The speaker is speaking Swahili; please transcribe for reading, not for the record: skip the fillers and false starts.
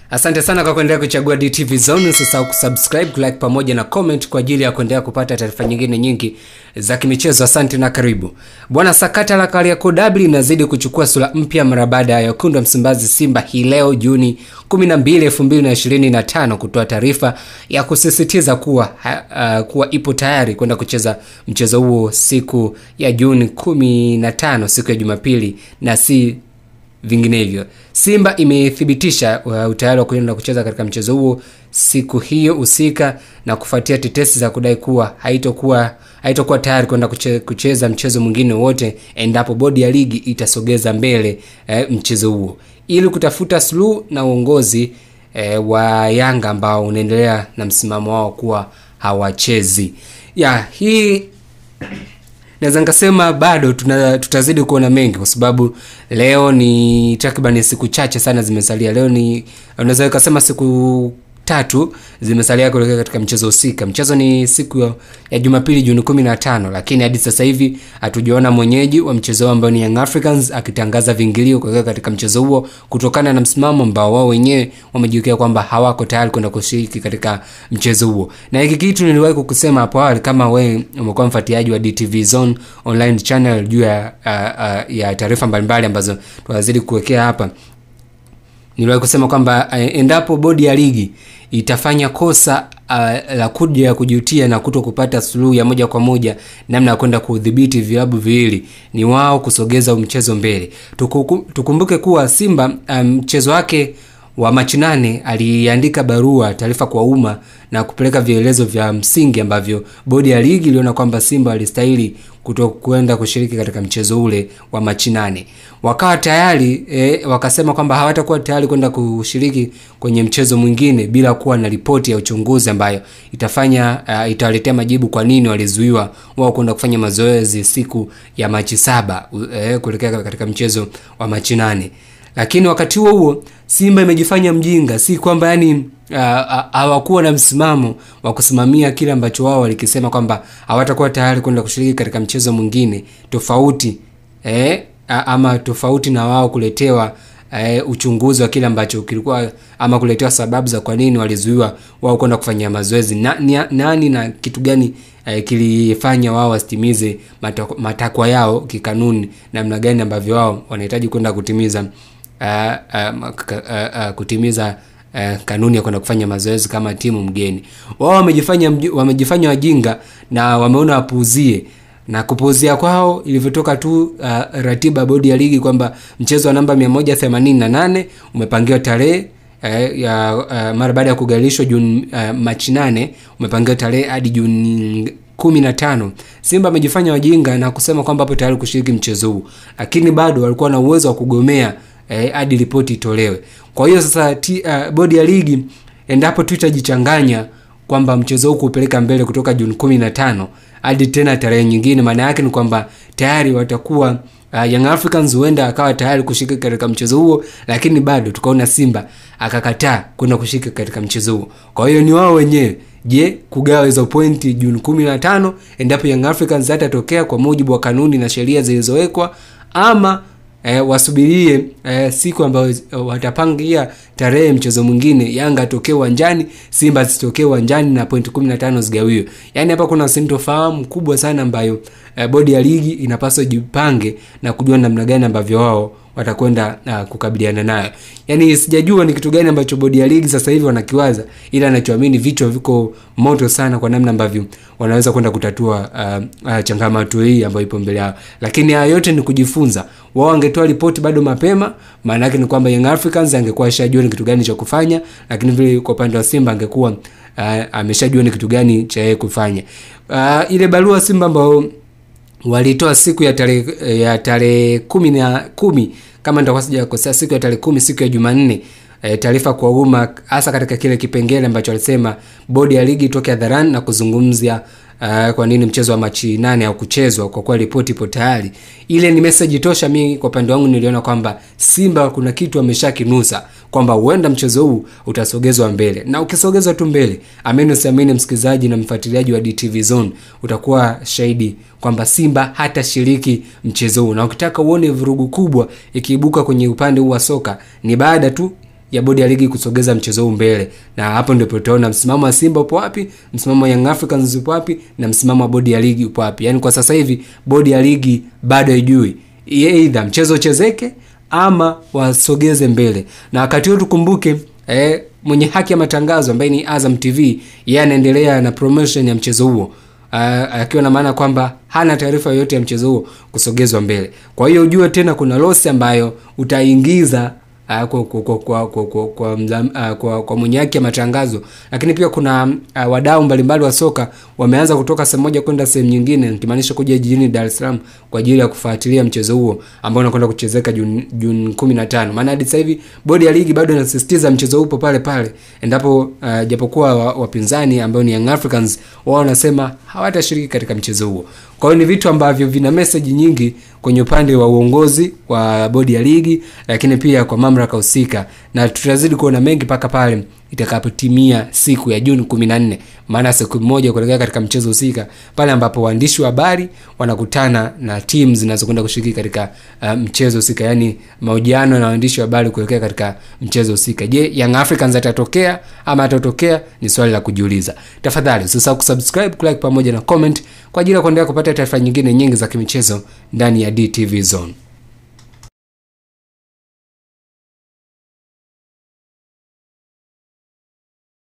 Asante sana kwa kuendelea kuchagua DTV Zone. Usisahau kusubscribe, kulike pamoja na comment kwa ajili ya kuendelea kupata taarifa nyingine nyingi za kimichezo. Asante na karibu. Bwana, sakata la Kariakoo Derby linazidi kuchukua sura mpya mara baada ya wekundu wa Msimbazi Simba hii leo Juni 12, 2025 kutoa taarifa ya kusisitiza kuwa ipo tayari kwenda kucheza mchezo huo siku ya Juni 15, siku ya Jumapili na si vinginevyo. Simba imethibitisha utayari wa kwenda kucheza katika mchezo huo siku hiyo husika, na kufuatia tetesi za kudai kuwa haitokuwa tayari kwenda kucheza mchezo mwingine wote endapo bodi ya ligi itasogeza mbele mchezo huo, ili kutafuta suluhu na uongozi wa Yanga ambao unaendelea na msimamo wao kuwa hawachezi. Hii naweza nikasema bado tutazidi kuona mengi, kwa sababu leo ni takriban siku chache sana zimesalia. Leo ni unaweza kusema siku 3 zimesalia kuelekea katika mchezo husika. Mchezo ni siku ya Jumapili Juni 15, lakini hadi sasa hivi hatujaona mwenyeji wa mchezo ambao ni Young Africans akitangaza vingilio kuelekea katika mchezo huo, kutokana na msimamo ambao wao wenyewe wamejiwekea kwamba hawako tayari kwenda kushiriki katika mchezo huo. Na hiki kitu niliwahi kukusema hapo awali, kama wewe umekuwa mfuatiliaji wa DTV Zone online channel, juu ya taarifa mbalimbali ambazo tunazidi kuwekea hapa. Niliwahi kusema kwamba endapo bodi ya ligi itafanya kosa la kuja kujutia na kutokupata suluhu ya moja kwa moja namna ya kwenda kudhibiti vilabu viwili, ni wao kusogeza mchezo mbele. Tukumbuke kuwa Simba mchezo wake wa Machi 8 aliandika barua taarifa kwa umma na kupeleka vielezo vya msingi ambavyo bodi ya ligi iliona kwamba Simba alistahili kutokwenda kushiriki katika mchezo ule wa Machi 8. Wakawa tayari wakasema kwamba hawatakuwa tayari kwenda kushiriki kwenye mchezo mwingine bila kuwa na ripoti ya uchunguzi ambayo itawaletea majibu kwa nini walizuiwa wao kwenda kufanya mazoezi siku ya Machi 7 kuelekea katika mchezo wa Machi 8. Lakini wakati huo Simba imejifanya mjinga, si kwamba hawakuwa na msimamo wa kusimamia kile ambacho wao walikisema kwamba hawatakuwa tayari kwenda kushiriki katika mchezo mwingine tofauti ama tofauti na wao kuletewa uchunguzi wa kile ambacho kilikuwa, ama kuletewa sababu za kwa nini walizuiwa wao kwenda kufanya mazoezi. Nani na kitu gani kilifanya wao wasitimize matakwa yao kikanuni, namna gani ambavyo wao wanahitaji kwenda kutimiza kanuni ya kwenda kufanya mazoezi kama timu mgeni. Wao wamejifanya wajinga na wameona wapuuzie, na kupuuzia kwao ilivyotoka tu ratiba bodi ya ligi kwamba mchezo wa namba 188 umepangiwa tarehe mara baada ya kugailishwa Juni Machi 8 umepangiwa tarehe hadi Juni 15. Simba amejifanya wajinga na kusema kwamba hapo tayari kushiriki mchezo huu, lakini bado walikuwa na uwezo wa kugomea hadi ripoti itolewe. Kwa hiyo sasa bodi ya ligi endapo tutajichanganya kwamba mchezo huu kupeleka mbele kutoka Juni 15 hadi tena tarehe nyingine, maana yake ni kwamba tayari watakuwa Young Africans huenda akawa tayari kushiriki katika mchezo huo, lakini bado tukaona Simba akakataa kwenda kushiriki katika mchezo huo. Kwa hiyo ni wao wenyewe kugawa hizo pointi Juni 15 endapo Young Africans hatatokea kwa mujibu wa kanuni na sheria zilizowekwa, ama wasubirie siku ambayo watapangia tarehe mchezo mwingine, Yanga atokee uwanjani, Simba zitokee uwanjani na pointi 15 zigawiwe. Yani hapa kuna sintofahamu kubwa sana ambayo bodi ya ligi inapaswa jipange na kujua namna gani ambavyo wao watakwenda kukabiliana nayo. Yani sijajua ni kitu gani ambacho bodi ya ligi sasa hivi wanakiwaza, ila anachoamini vichwa viko moto sana kwa namna ambavyo wanaweza kwenda kutatua changamoto hii ambayo ipo mbele yao. Lakini haya yote ni kujifunza. Wao wangetoa ripoti bado mapema, maana yake ni kwamba Young Africans angekuwa ashajua ni kitu gani cha kufanya, lakini vile kwa upande wa Simba angekuwa ameshajua ni kitu gani cha kufanya. Ile barua Simba ambao walitoa siku ya tarehe 10 kama nitakuwa sijakosea, siku ya tarehe 10, siku ya Jumanne, taarifa kwa umma, hasa katika kile kipengele ambacho walisema bodi ya ligi itoke hadharani na kuzungumzia kwa nini mchezo wa Machi 8 au kuchezwa, kwa kuwa ripoti ipo tayari. Ile ni message tosha. Mimi kwa upande wangu niliona kwamba Simba kuna kitu ameshakinusa kwamba huenda mchezo huu utasogezwa mbele, na ukisogezwa tu mbele, ameni usiamini msikilizaji na mfuatiliaji wa DTV Zone, utakuwa shahidi kwamba Simba hata shiriki mchezo huu. Na ukitaka uone vurugu kubwa ikiibuka kwenye upande huu wa soka, ni baada tu ya bodi ya ligi kusogeza mchezo huu mbele, na hapo ndipo tutaona msimamo wa Simba upo wapi, msimamo wa Young Africans upo wapi, na msimamo wa bodi ya ligi upo wapi. Yani kwa sasa hivi bodi ya ligi bado haijui either mchezo uchezeke ama wasogeze mbele. Na wakati huo tukumbuke mwenye haki ya matangazo ambaye ni Azam TV, yeye anaendelea na promotion ya mchezo huo, akiwa na maana kwamba hana taarifa yoyote ya mchezo huo kusogezwa mbele. Kwa hiyo ujue tena kuna loss ambayo utaingiza kwa mwenye haki ya matangazo. Lakini pia kuna wadau mbalimbali wa soka wameanza kutoka sehemu moja kwenda sehemu nyingine, nikimaanisha kuja jijini Dar es Salaam kwa ajili ya kufuatilia mchezo huo ambao unakwenda kuchezeka Juni 15. Maana hadi sasa hivi bodi ya ligi bado inasisitiza mchezo upo pale pale, endapo japokuwa wapinzani ambao ni Young Africans wao wanasema hawatashiriki katika mchezo huo. Kwa hiyo ni vitu ambavyo vina message nyingi kwenye upande wa uongozi wa bodi ya ligi, lakini pia kwa mamlaka husika, na tutazidi kuona mengi paka pale itakapotimia siku ya Juni 14, maana siku moja kuelekea katika mchezo husika, pale ambapo waandishi wa habari wanakutana na timu zinazokwenda kushiriki katika mchezo husika, yani mahojiano na waandishi wa habari kuelekea katika mchezo husika. Je, Young Africans atatokea ama atatokea? Ni swali la kujiuliza. Tafadhali usisahau kusubscribe, like pamoja na comment kwa ajili ya kuendelea kupata taarifa nyingine nyingi za kimichezo ndani ya DTV Zone.